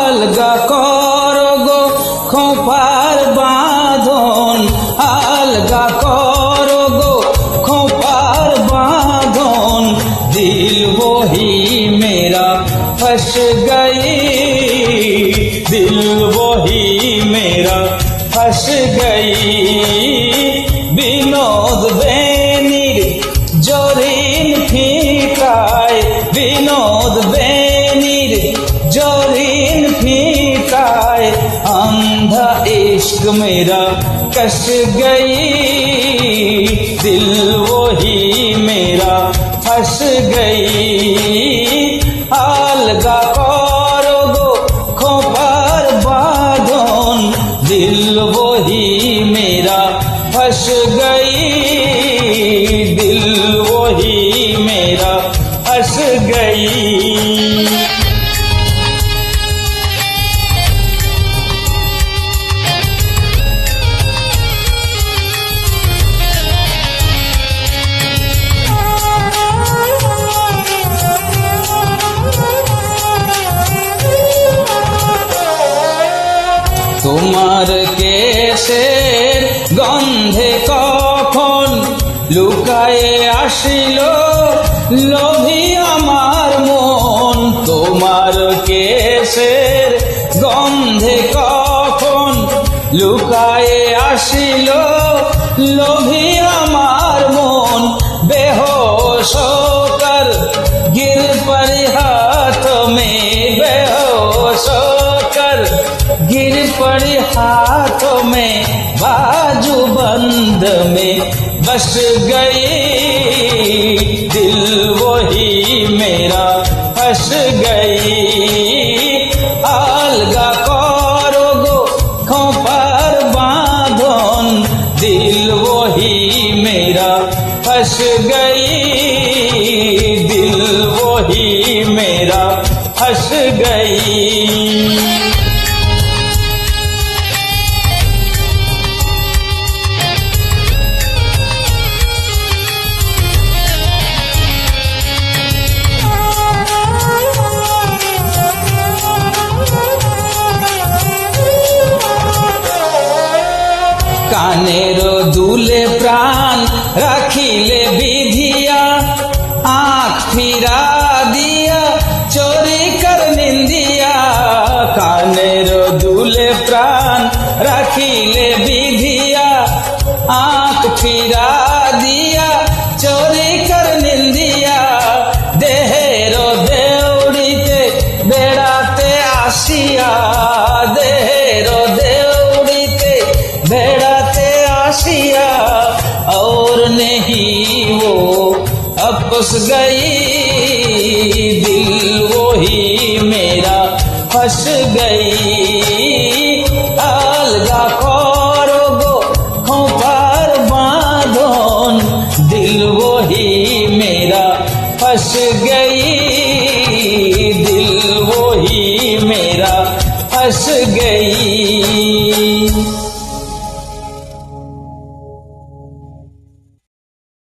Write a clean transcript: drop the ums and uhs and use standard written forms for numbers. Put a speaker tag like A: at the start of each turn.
A: আলগা করো গো খোঁপার বাঁধন, আলগা করো গো খোঁপার বাঁধন, দিল वही मेरा फंस गई, दिल वही मेरा फंस गई। বিনোদ বেনির জরিন ফিকায়, বিনোদ বেনির জরিন ফিকায়, अंधा इश्क मेरा कस गई, दिल वही मेरा फंस गई। আলগা করো গো খোঁপার বাঁধন, दिल वही मेरा फंस गई, दिल वही मेरा फंस गई। তোমার কেশের গন্ধে কখন লুকায়ে আসিল লোভী আমার মন, তোমার কেশের গন্ধে কখন লুকায়ে আসিল লোভী আমার মন। বেहोश होकर गिर पड़ी हाथों में, बेहोश होकर गिर पड़ी हाथों में, बाजू बंद में बस गई, दिल वही मेरा फंस गई। আলগা করো গো খোঁপার বাঁধন, दिल वही मेरा फंस गई, दिल वही मेरा फंस गई। কানের দুলে প্রাণ রাখিলে বিধিয়া, আঁখ ফিরা দিয়া চোরি কর নিন্দিয়া। কানের দুলে প্রাণ রাখিলে বিধিয়া, আঁখ ফিরা দিয়া চোরি কর নিন্দিয়া। দেহের দেউড়িতে বেড়াতে আসিয়া, দেহের দেউড়িতে बेड़ाते आसिया, और नहीं वो अपस गई, दिल वही मेरा फंस गई। আলগা করো গো খোঁপার বাঁধন, दिल वही मेरा फंस गई, दिल वही मेरा फंस गई।